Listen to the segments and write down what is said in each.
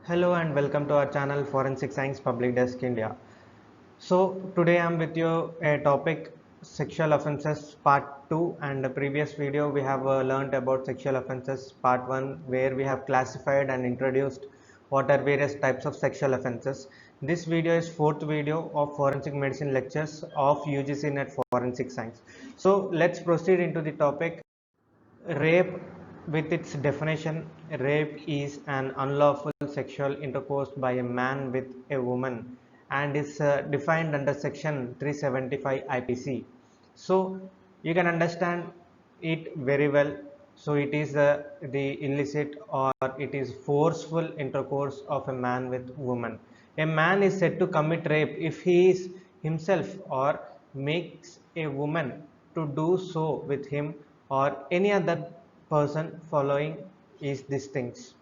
Hello and welcome to our channel Forensic Science Public Desk India. So today I am with you a topic sexual offences part 2, and the previous video we have learnt about sexual offences part 1, where we have classified and introduced what are various types of sexual offences. This video is fourth video of forensic medicine lectures of UGC Net Forensic Science. So let's proceed into the topic. Rape, with its definition, rape is an unlawful sexual intercourse by a man with a woman and is defined under section 375 IPC. So you can understand it very well. So it is the illicit or it is forceful intercourse of a man with woman. A man is said to commit rape if he is himself or makes a woman to do so with him or any other person following is these things.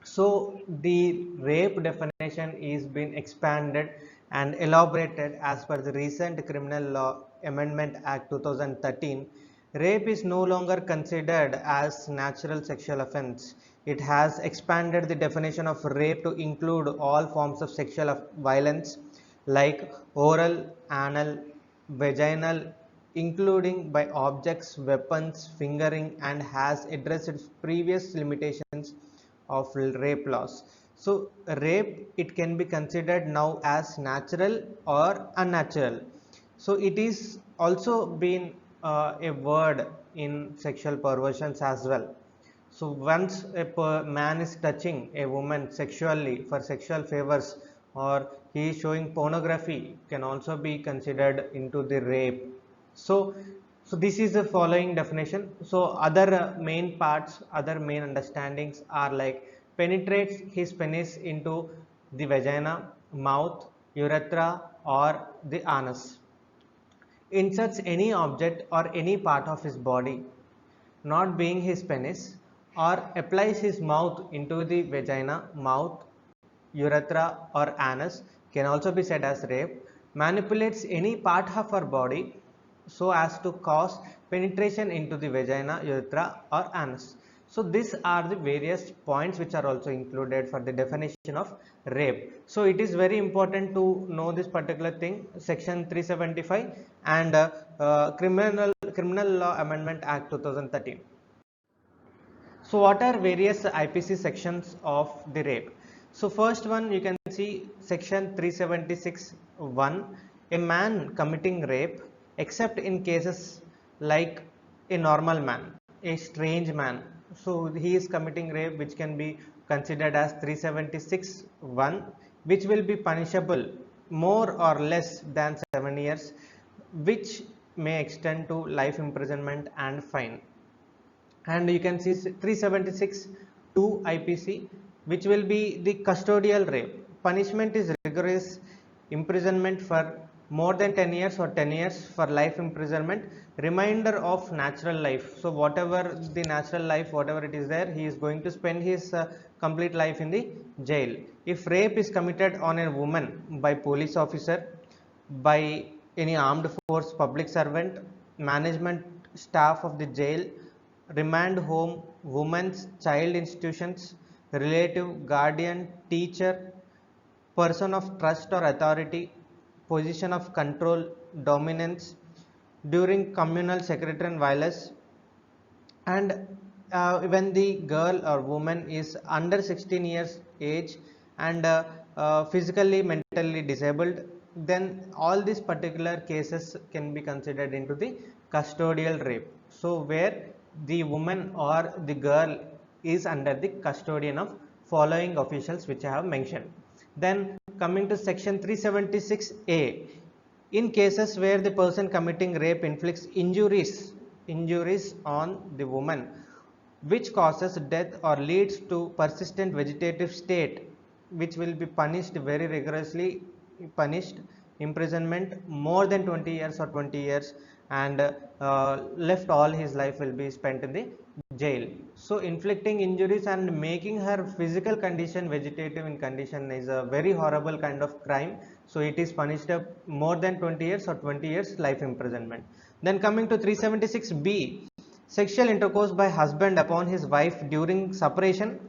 So the rape definition is being expanded and elaborated as per the recent Criminal Law Amendment Act 2013. Rape is no longer considered as natural sexual offense. It has expanded the definition of rape to include all forms of sexual violence like oral, anal, vaginal, including by objects, weapons, fingering, and has addressed previous limitations of rape laws. So rape, it can be considered now as natural or unnatural. So it is also been a word in sexual perversions as well. So once a man is touching a woman sexually for sexual favors, or he is showing pornography, can also be considered into the rape. So this is the following definition. So other main parts, other main understandings are like penetrates his penis into the vagina, mouth, urethra, or the anus. Inserts any object or any part of his body, not being his penis, or applies his mouth into the vagina, mouth, urethra, or anus, can also be said as rape. Manipulates any part of her body so as to cause penetration into the vagina, urethra, or anus. So these are the various points which are also included for the definition of rape. So it is very important to know this particular thing, section 375 and Criminal Law Amendment Act 2013. So what are various IPC sections of the rape? So first one, you can see section 376(1), a man committing rape except in cases like a normal man, a strange man. So he is committing rape, which can be considered as 376(1), which will be punishable more or less than 7 years, which may extend to life imprisonment and fine. And you can see 376(2) IPC, which will be the custodial rape. Punishment is rigorous imprisonment for more than 10 years or 10 years for life imprisonment, remainder of natural life. So whatever the natural life, whatever it is there, he is going to spend his complete life in the jail. If rape is committed on a woman by police officer, by any armed force, public servant, management staff of the jail, remand home, women's child institutions, relative, guardian, teacher, person of trust or authority, position of control, dominance, during communal sectarian violence, and when the girl or woman is under 16 years age and physically mentally disabled, then all these particular cases can be considered into the custodial rape. So where the woman or the girl is under the custodian of following officials which I have mentioned. Then coming to section 376A, in cases where the person committing rape inflicts injuries on the woman which causes death or leads to persistent vegetative state, which will be punished very rigorously, punished imprisonment more than 20 years or 20 years, and left all his life will be spent in the jail. So inflicting injuries and making her physical condition vegetative in condition is a very horrible kind of crime. So it is punished more than 20 years or 20 years life imprisonment. Then coming to 376B, sexual intercourse by husband upon his wife during separation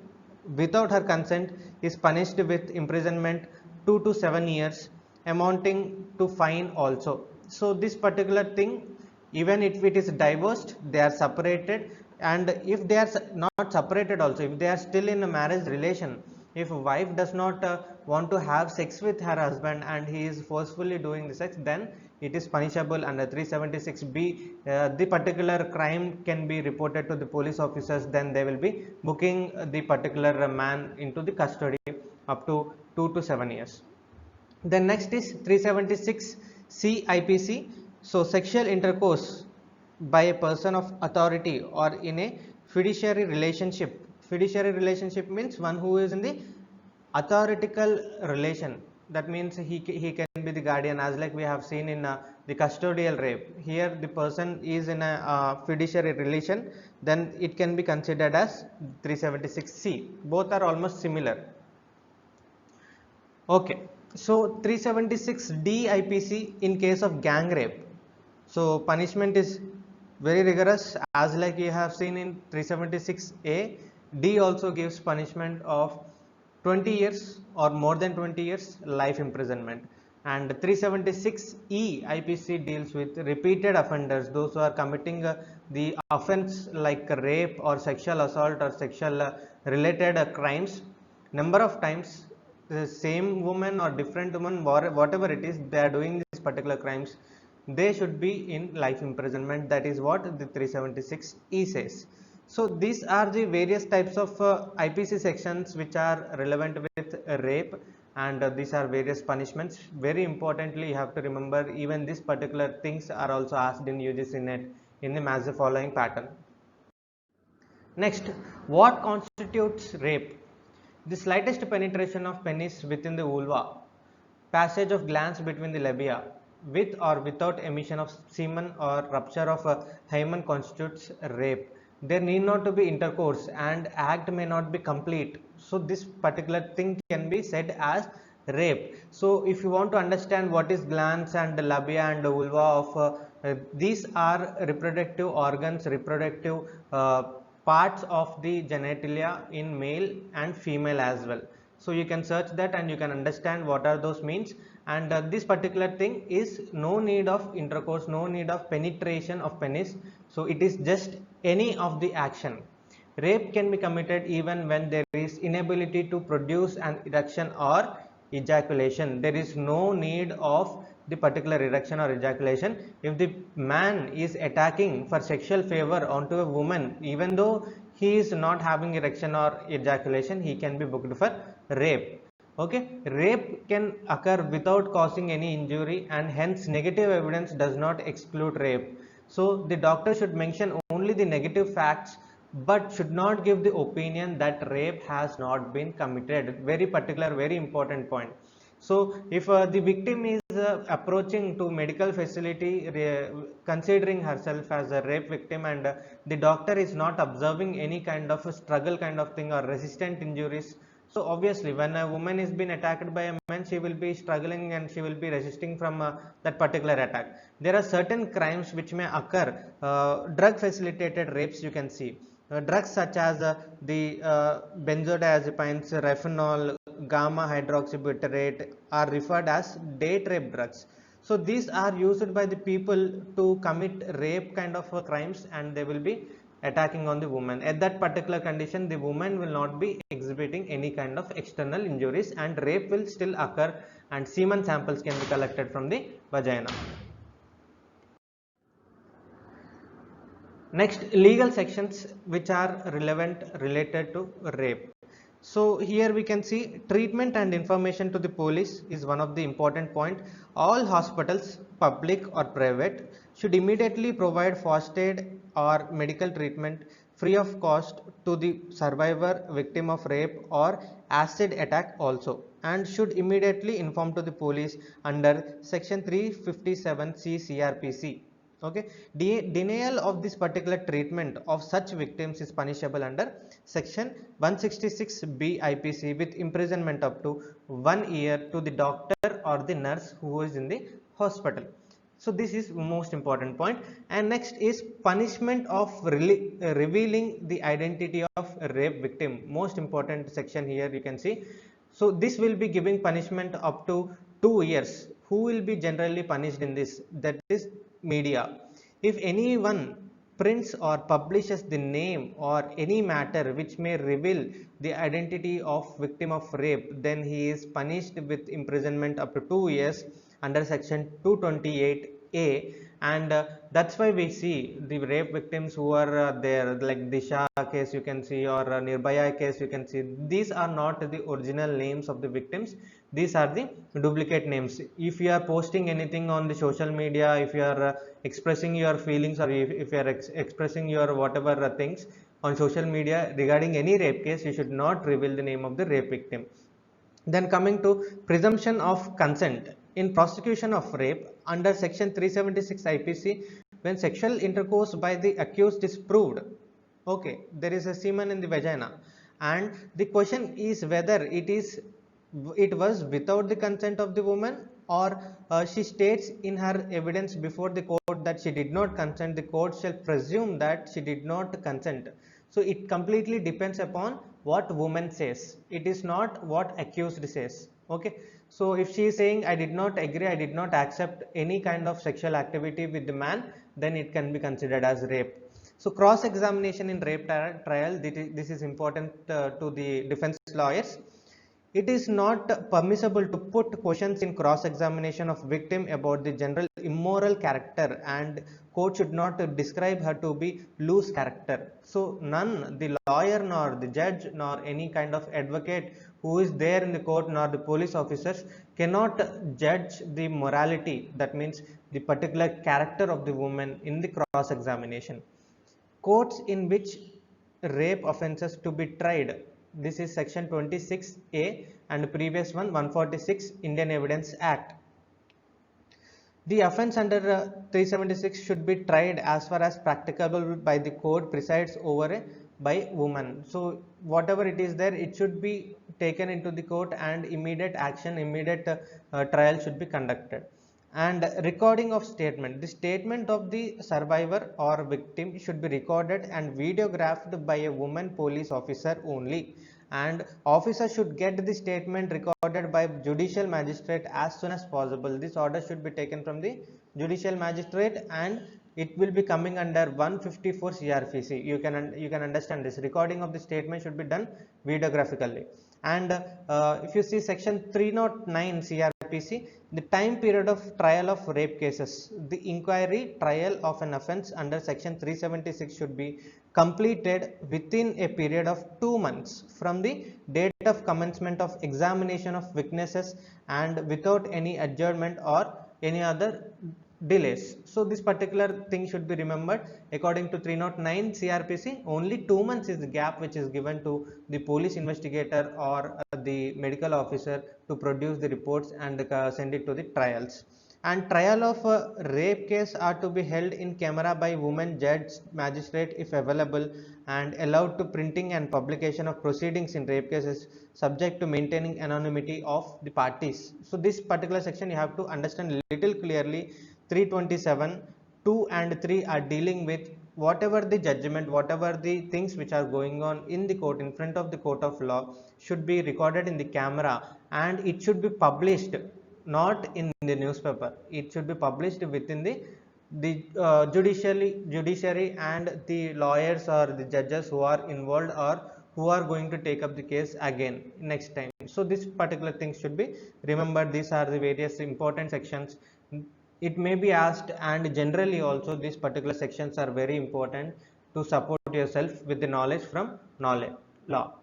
without her consent is punished with imprisonment 2 to 7 years, amounting to fine also. So this particular thing, even if it is divorced, they are separated, and if they are not separated also, if they are still in a marriage relation, if a wife does not want to have sex with her husband and he is forcefully doing the sex, then it is punishable under 376B. The particular crime can be reported to the police officers, then they will be booking the particular man into the custody up to 2 to 7 years. Then next is 376C IPC. So sexual intercourse by a person of authority or in a fiduciary relationship. Fiduciary relationship means one who is in the authoritical relation. That means he can be the guardian, as like we have seen in the custodial rape. Here the person is in a fiduciary relation, then it can be considered as 376C. Both are almost similar. Okay, so 376D IPC in case of gang rape. So punishment is very rigorous, as like you have seen in 376A. D also gives punishment of 20 years or more than 20 years life imprisonment. And 376E IPC deals with repeated offenders, those who are committing the offense like rape or sexual assault or sexual related crimes number of times. The same woman or different woman, whatever it is, they are doing these particular crimes, they should be in life imprisonment. That is what the 376E says. So these are the various types of IPC sections which are relevant with rape, and these are various punishments. Very importantly, you have to remember, even these particular things are also asked in UGC net in the match the following pattern. Next, what constitutes rape? The slightest penetration of penis within the vulva, passage of glands between the labia, with or without emission of semen or rupture of a hymen constitutes rape. There need not to be intercourse and act may not be complete. So this particular thing can be said as rape. So if you want to understand what is glands and labia and vulva of these are reproductive organs, reproductive parts of the genitalia in male and female as well. So you can search that and you can understand what are those means. And this particular thing is no need of intercourse, no need of penetration of penis. So it is just any of the action. Rape can be committed even when there is inability to produce an erection or ejaculation. There is no need of the particular erection or ejaculation. If the man is attacking for sexual favor onto a woman, even though he is not having erection or ejaculation, he can be booked for rape. Okay, rape can occur without causing any injury, and hence negative evidence does not exclude rape. So the doctor should mention only the negative facts, but should not give the opinion that rape has not been committed. Very particular, very important point. So if the victim is approaching to medical facility considering herself as a rape victim, and the doctor is not observing any kind of a struggle kind of thing or resistant injuries, so obviously when a woman is being attacked by a man, she will be struggling and she will be resisting from that particular attack. There are certain crimes which may occur, drug facilitated rapes you can see. Drugs such as the benzodiazepines, refinol, gamma hydroxybutyrate are referred as date rape drugs. So these are used by the people to commit rape kind of crimes, and they will be attacking on the woman. At that particular condition, the woman will not be exhibiting any kind of external injuries, and rape will still occur, and semen samples can be collected from the vagina. Next, legal sections which are relevant related to rape. So here we can see treatment and information to the police is one of the important point. All hospitals, public or private, should immediately provide first aid or medical treatment free of cost to the survivor, victim of rape or acid attack also, and should immediately inform to the police under section 357C CRPC. Okay, denial of this particular treatment of such victims is punishable under section 166B IPC with imprisonment up to 1 year to the doctor or the nurse who is in the hospital. So this is most important point. And next is punishment of revealing the identity of a rape victim. Most important section here you can see. So this will be giving punishment up to 2 years. Who will be generally punished in this? That is media. If anyone prints or publishes the name or any matter which may reveal the identity of victim of rape, then he is punished with imprisonment up to 2 years under section 228A. And that's why we see the rape victims who are there, like Disha case you can see, or Nirbhaya case you can see, these are not the original names of the victims, these are the duplicate names. If you are posting anything on the social media, if you are expressing your feelings, or if you are expressing your whatever things on social media regarding any rape case, you should not reveal the name of the rape victim. Then coming to presumption of consent in prosecution of rape under section 376 IPC, when sexual intercourse by the accused is proved, okay, there is a semen in the vagina, and the question is whether it was without the consent of the woman, or she states in her evidence before the court that she did not consent, the court shall presume that she did not consent. So it completely depends upon what woman says, it is not what accused says. Okay, so if she is saying I did not agree, I did not accept any kind of sexual activity with the man, then it can be considered as rape. So cross examination in rape trial, this is important to the defense lawyers. It is not permissible to put questions in cross examination of victim about the general immoral character, and court should not describe her to be loose character. So none, the lawyer nor the judge nor any kind of advocate who is there in the court nor the police officers cannot judge the morality, that means the particular character of the woman in the cross examination. Courts in which rape offences to be tried, this is section 26A, and previous one 146 Indian Evidence Act. The offence under 376 should be tried as far as practicable by the court presides over by woman. So whatever it is there, it should be taken into the court, and immediate action, immediate trial should be conducted. And recording of statement, the statement of the survivor or victim should be recorded and videographed by a woman police officer only, and officer should get the statement recorded by judicial magistrate as soon as possible. This order should be taken from the judicial magistrate, and it will be coming under 154 CRPC. You can understand this. Recording of the statement should be done videographically. And if you see section 309 CRPC, the time period of trial of rape cases, the inquiry trial of an offence under section 376 should be completed within a period of 2 months from the date of commencement of examination of witnesses, and without any adjournment or any other delays. So this particular thing should be remembered. According to 309 CRPC, only 2 months is the gap which is given to the police investigator or the medical officer to produce the reports and send it to the trials. And trial of a rape case are to be held in camera by woman judge magistrate if available, and allowed to printing and publication of proceedings in rape cases subject to maintaining anonymity of the parties. So this particular section you have to understand little clearly. 327 2 and 3 are dealing with whatever the judgment, whatever the things which are going on in the court, in front of the court of law, should be recorded in the camera, and it should be published, not in the newspaper. It should be published within the judiciary and the lawyers or the judges who are involved or who are going to take up the case again next time. So this particular thing should be remembered. These are the various important sections. It may be asked, and generally also these particular sections are very important to support yourself with the knowledge from knowledge law.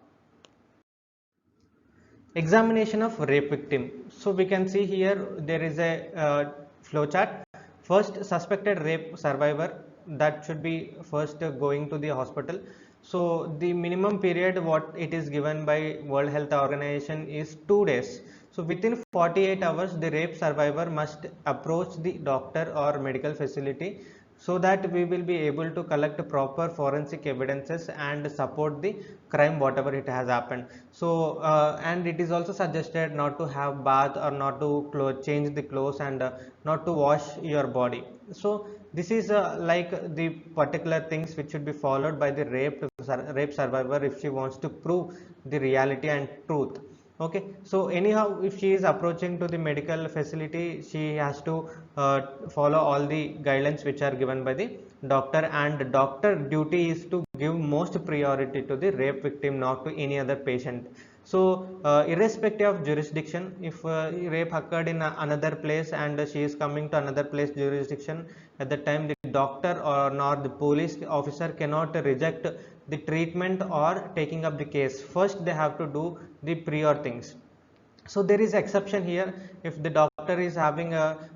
Examination of rape victim. So we can see here there is a flow chart. First, suspected rape survivor, that should be first going to the hospital. So the minimum period what it is given by World Health Organization is 2 days. So within 48 hours the rape survivor must approach the doctor or medical facility, so that we will be able to collect proper forensic evidences and support the crime whatever it has happened. So and it is also suggested not to have bath, or not to change the clothes, and not to wash your body. So this is like the particular things which should be followed by the rape survivor if she wants to prove the reality and truth. Okay, so anyhow, if she is approaching to the medical facility, she has to follow all the guidelines which are given by the doctor, and doctor duty is to give most priority to the rape victim, not to any other patient. So irrespective of jurisdiction, if rape occurred in another place and she is coming to another place jurisdiction, at that time the doctor or nor the police officer cannot reject the treatment or taking up the case. First they have to do the prior things. So there is exception here. If the doctor is having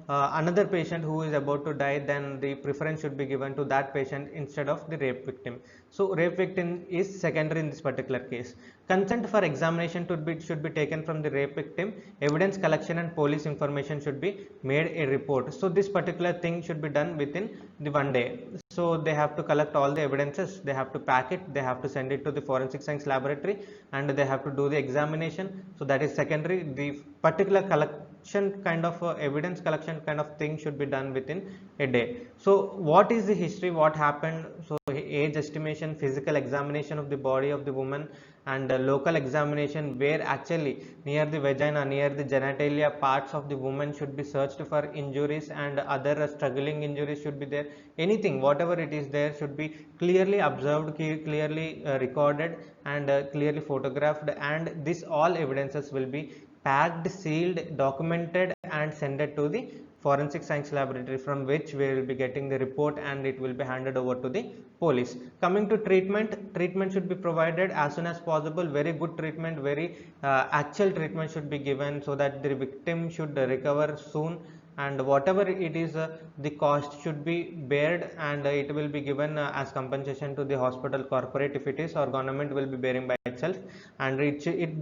another patient who is about to die, then the preference should be given to that patient instead of the rape victim. So rape victim is secondary in this particular case. Consent for examination should be taken from the rape victim. Evidence collection and police information should be made a report. So this particular thing should be done within the 1 day. So they have to collect all the evidences, they have to pack it, they have to send it to the forensic science laboratory, and they have to do the examination. So that is secondary. The particular collection kind of evidence collection kind of thing should be done within a day. So what is the history, what happened? So age estimation, physical examination of the body of the woman, and local examination where actually near the vagina, near the genitalia parts of the woman should be searched for injuries, and other struggling injuries should be there. Anything whatever it is there should be clearly observed, clearly recorded, and clearly photographed, and this all evidences will be packed, sealed, documented, and sent it to the forensic science laboratory, from which we will be getting the report, and it will be handed over to the police. Coming to treatment should be provided as soon as possible. Very good treatment, very actual treatment should be given, so that the victim should recover soon, and whatever it is, the cost should be bared, and it will be given as compensation to the hospital corporate if it is, or government will be bearing by itself, and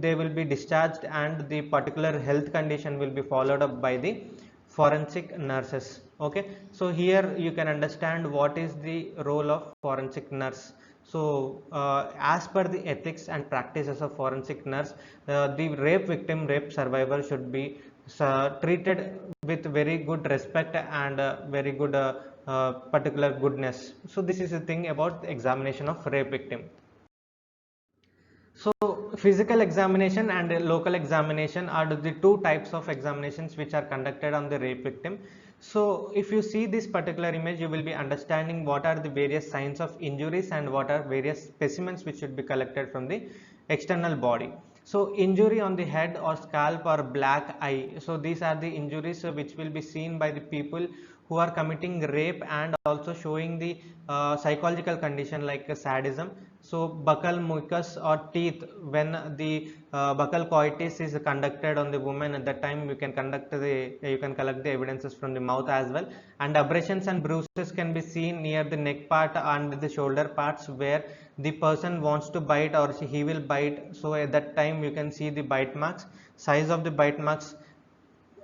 they will be discharged, and the particular health condition will be followed up by the forensic nurses. Okay, so here you can understand what is the role of forensic nurse. So as per the ethics and practices of forensic nurse, the rape victim, rape survivor should be treated with very good respect, and very good particular goodness. So this is the thing about the examination of rape victim. So physical examination and local examination are the two types of examinations which are conducted on the rape victim. So if you see this particular image, you will be understanding what are the various signs of injuries and what are various specimens which should be collected from the external body. So injury on the head or scalp or black eye. So these are the injuries which will be seen by the people who are committing rape, and also showing the psychological condition like sadism. So buccal mucus or teeth, when the buccal coitus is conducted on the woman, at that time you can collect the evidences from the mouth as well. And abrasions and bruises can be seen near the neck part and the shoulder parts, where the person wants to bite or he will bite. So at that time you can see the bite marks, size of the bite marks,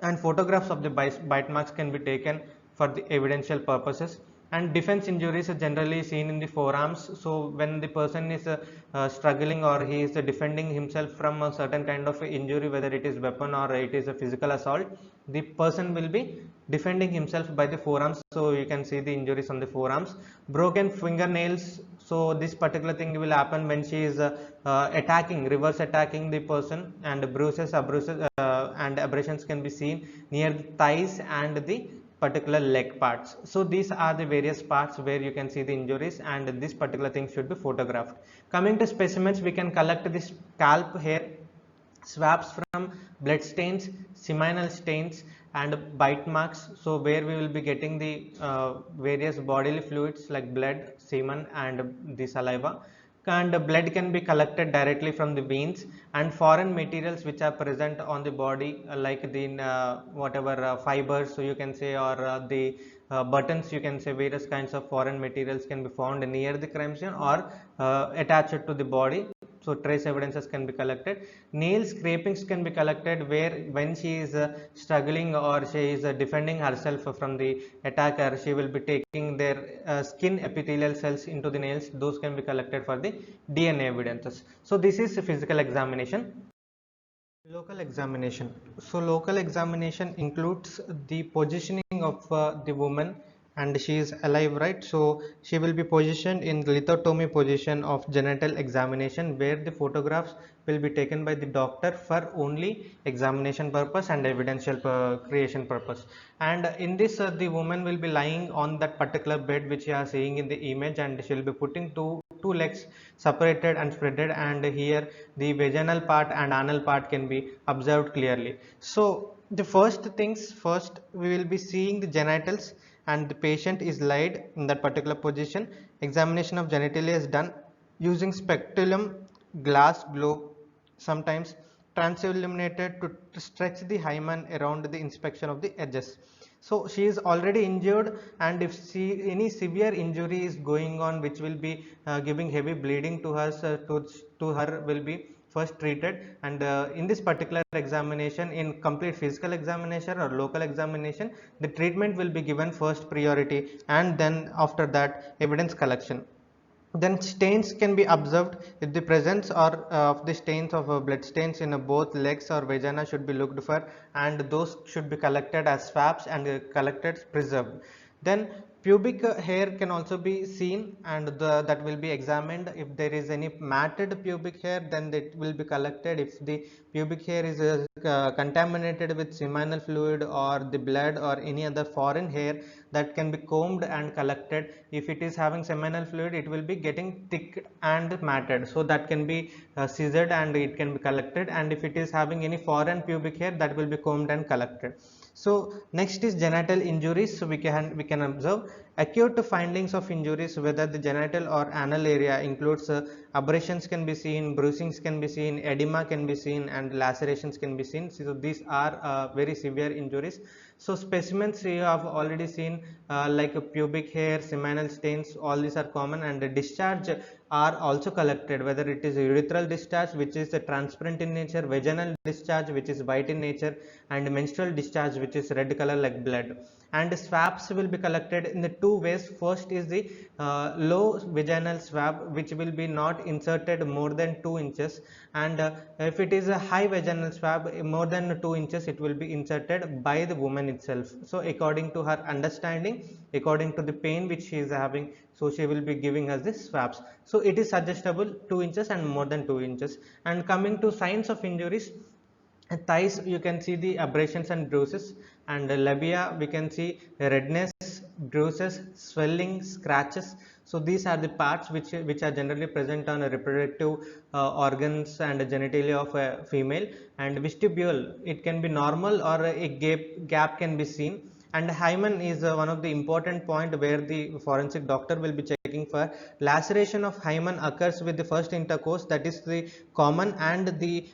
and photographs of the bite marks can be taken for the evidential purposes. And defense injuries are generally seen in the forearms. So when the person is struggling, or he is defending himself from a certain kind of injury, whether it is weapon or it is a physical assault, the person will be defending himself by the forearms. So you can see the injuries on the forearms. Broken fingernails. So this particular thing will happen when she is reverse attacking the person, and bruises, and abrasions can be seen near the thighs and the particular leg parts. So these are the various parts where you can see the injuries, and this particular thing should be photographed. Coming to specimens, we can collect the scalp hair, swabs from blood stains, seminal stains, and bite marks. So where we will be getting the various bodily fluids like blood, semen, and the saliva. And blood can be collected directly from the veins, and foreign materials which are present on the body, like the whatever fibers, so you can say, or the buttons, you can say, various kinds of foreign materials can be found near the crime scene or attached to the body. So trace evidences can be collected. Nail scrapings can be collected, where when she is struggling or she is defending herself from the attacker, she will be taking their skin epithelial cells into the nails. Those can be collected for the DNA evidences. So this is physical examination. Local examination. So local examination includes the positioning of the woman and she is alive, right? So she will be positioned in lithotomy position of genital examination, where the photographs will be taken by the doctor for only examination purpose and evidential creation purpose. And in this, the woman will be lying on that particular bed which you are seeing in the image, and she will be putting two legs separated and spreaded, and here the vaginal part and anal part can be observed clearly. So the first things first, we will be seeing the genitals, and the patient is laid in that particular position. Examination of genitalia is done using speculum glass globe, sometimes transilluminated, to stretch the hymen around the inspection of the edges. So she is already injured, and if any severe injury is going on which will be giving heavy bleeding to her, to her will be first treated. And in this particular examination, in complete physical examination or local examination, the treatment will be given first priority, and then after that evidence collection. Then stains can be observed. If the presence or of the stains of blood stains in both legs or vagina should be looked for, and those should be collected as swabs and collected preserved. Then pubic hair can also be seen, and that will be examined. If there is any matted pubic hair, then that will be collected. If the pubic hair is contaminated with seminal fluid or the blood or any other foreign hair, that can be combed and collected. If it is having seminal fluid, it will be getting thick and matted, so that can be scissored and it can be collected. And if it is having any foreign pubic hair, that will be combed and collected. So next is genital injuries. So we can observe acute findings of injuries, whether the genital or anal area includes abrasions can be seen, bruisings can be seen, edema can be seen, and lacerations can be seen. So these are very severe injuries. So specimens you have already seen, like pubic hair, seminal stains, all these are common. And the discharge are also collected, whether it is urethral discharge, which is transparent in nature, vaginal discharge, which is white in nature, and menstrual discharge, which is red color like blood. And swabs will be collected in the two ways. First is the low vaginal swab, which will be not inserted more than 2 inches, and if it is a high vaginal swab more than 2 inches, it will be inserted by the woman itself. So according to her understanding, according to the pain which she is having, so she will be giving us the swabs. So it is suggestible 2 inches and more than 2 inches. And coming to signs of injuries, thighs you can see the abrasions and bruises, and labia we can see redness, bruises, swelling, scratches. So these are the parts which are generally present on reproductive organs and genitalia of a female. And vestibule, it can be normal or a gap can be seen. And hymen is one of the important point where the forensic doctor will be checking for. Laceration of hymen occurs with the first intercourse, that is the common, and the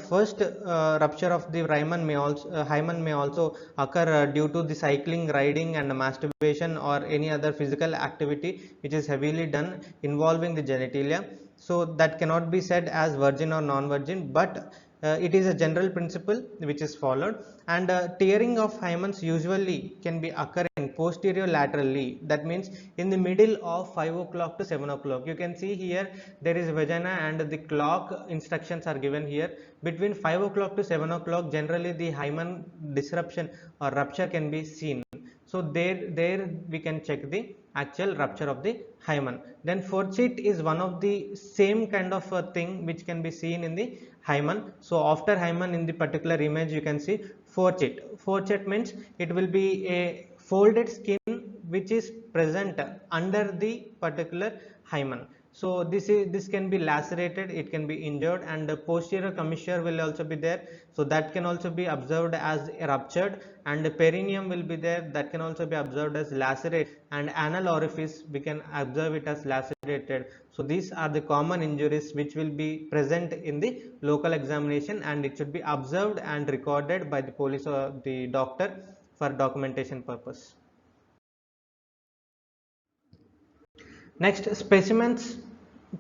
first rupture of the hymen may also occur due to the cycling, riding, and masturbation, or any other physical activity which is heavily done involving the genitalia. So that cannot be said as virgin or non-virgin, but it is a general principle which is followed. And tearing of hymens usually can be occurring posterior laterally, that means in the middle of 5 o'clock to 7 o'clock. You can see here there is vagina and the clock instructions are given here. Between 5 o'clock to 7 o'clock generally the hymen disruption or rupture can be seen. So there we can check the actual rupture of the hymen. Then forchit is one of the same kind of thing which can be seen in the hymen. So after hymen, in the particular image you can see forchit. Forchit means it will be a folded skin which is present under the particular hymen. So this can be lacerated, it can be injured, and the posterior commissure will also be there, so that can also be observed as ruptured. And the perineum will be there, that can also be observed as lacerated, and anal orifice we can observe it as lacerated. So these are the common injuries which will be present in the local examination, and it should be observed and recorded by the police or the doctor for documentation purpose. Next, specimens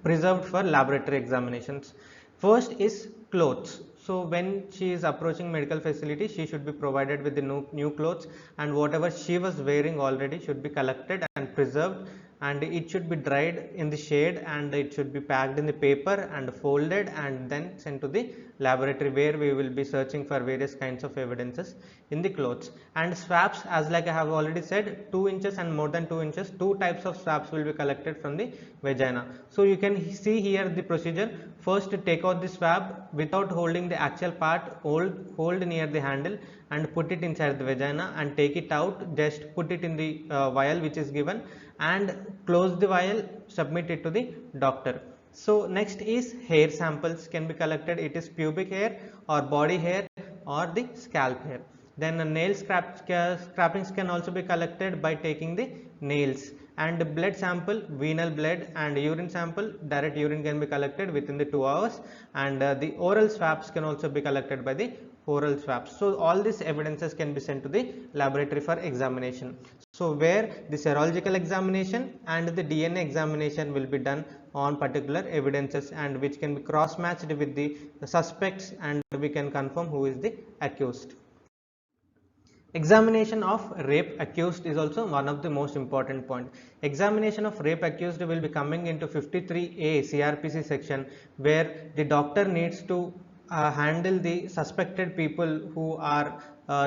preserved for laboratory examinations. First is clothes. So when she is approaching medical facility, she should be provided with the new clothes, and whatever she was wearing already should be collected and preserved and it should be dried in the shade, and it should be packed in the paper and folded and then sent to the laboratory, where we will be searching for various kinds of evidences in the clothes. And swabs, as like I have already said, 2 inches and more than 2 inches, two types of swabs will be collected from the vagina. So you can see here the procedure. First, take out the swab without holding the actual part, hold near the handle and put it inside the vagina and take it out, just put it in the vial which is given and close the vial, submit it to the doctor. So next is hair samples can be collected. It is pubic hair or body hair or the scalp hair. Then nail scrapings can also be collected by taking the nails, and blood sample, venal blood, and urine sample, direct urine can be collected within the 2 hours, and the oral swabs can also be collected by the oral swabs. So all these evidences can be sent to the laboratory for examination. So where the serological examination and the DNA examination will be done on particular evidences, and which can be cross matched with the suspects, and we can confirm who is the accused. Examination of rape accused is also one of the most important point. Examination of rape accused will be coming into 53A CRPC section, where the doctor needs to handle the suspected people who are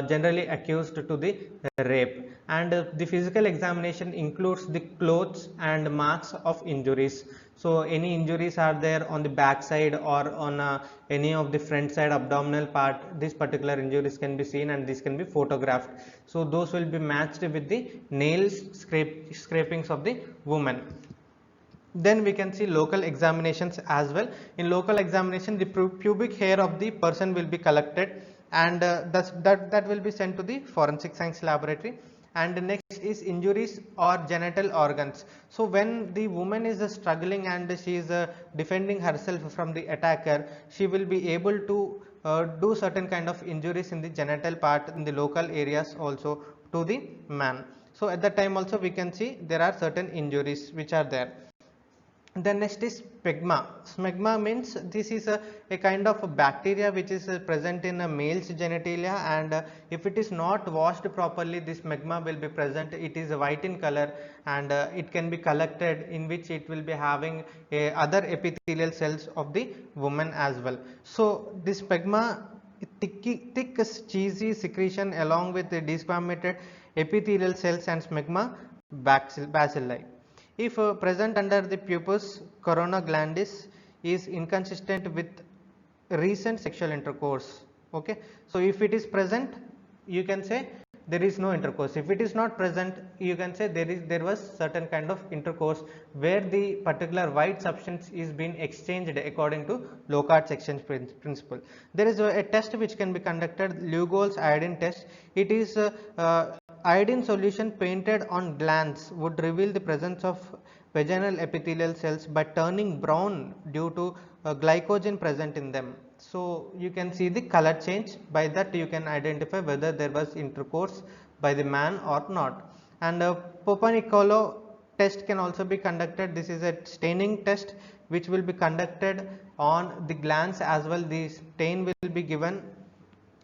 generally accused to the rape, and the physical examination includes the clothes and marks of injuries. So any injuries are there on the back side or on any of the front side abdominal part, this particular injuries can be seen and this can be photographed. So those will be matched with the nails scrapings of the woman. Then we can see local examinations as well. In local examination, the pubic hair of the person will be collected, and that will be sent to the forensic science laboratory. And next is injuries or genital organs. So when the woman is struggling and she is defending herself from the attacker, she will be able to do certain kind of injuries in the genital part, in the local areas also, to the man. So at that time also we can see there are certain injuries which are there. The next is smegma. Smegma means this is a kind of a bacteria which is present in a male's genitalia, and if it is not washed properly, this smegma will be present. It is white in color, and it can be collected, in which it will be having other epithelial cells of the woman as well. So this smegma, thick cheesy secretion along with the desquamated epithelial cells and smegma bacilli. If present under the pubis corona glandis is inconsistent with recent sexual intercourse. Okay, so if it is present, you can say there is no intercourse. If it is not present, you can say there was certain kind of intercourse where the particular white substance is being exchanged according to Locard's exchange principle. There is a test which can be conducted, Lugol's iodine test. It is iodine solution painted on glands would reveal the presence of vaginal epithelial cells by turning brown due to glycogen present in them. So you can see the color change. By that you can identify whether there was intercourse by the man or not. And Papa-Nicolau test can also be conducted. This is a staining test which will be conducted on the glands as well. The stain will be given,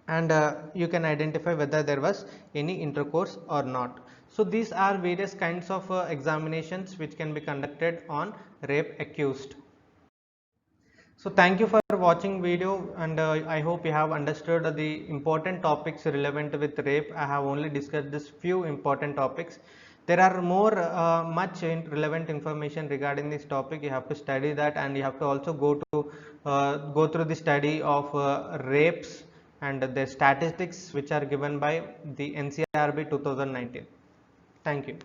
and you can identify whether there was any intercourse or not. So these are various kinds of examinations which can be conducted on rape accused. So thank you for watching video, and I hope you have understood the important topics relevant with rape. I have only discussed this few important topics. There are more much relevant information regarding this topic. You have to study that, and you have to also go through the study of rapes and the statistics which are given by the NCRB 2019. Thank you.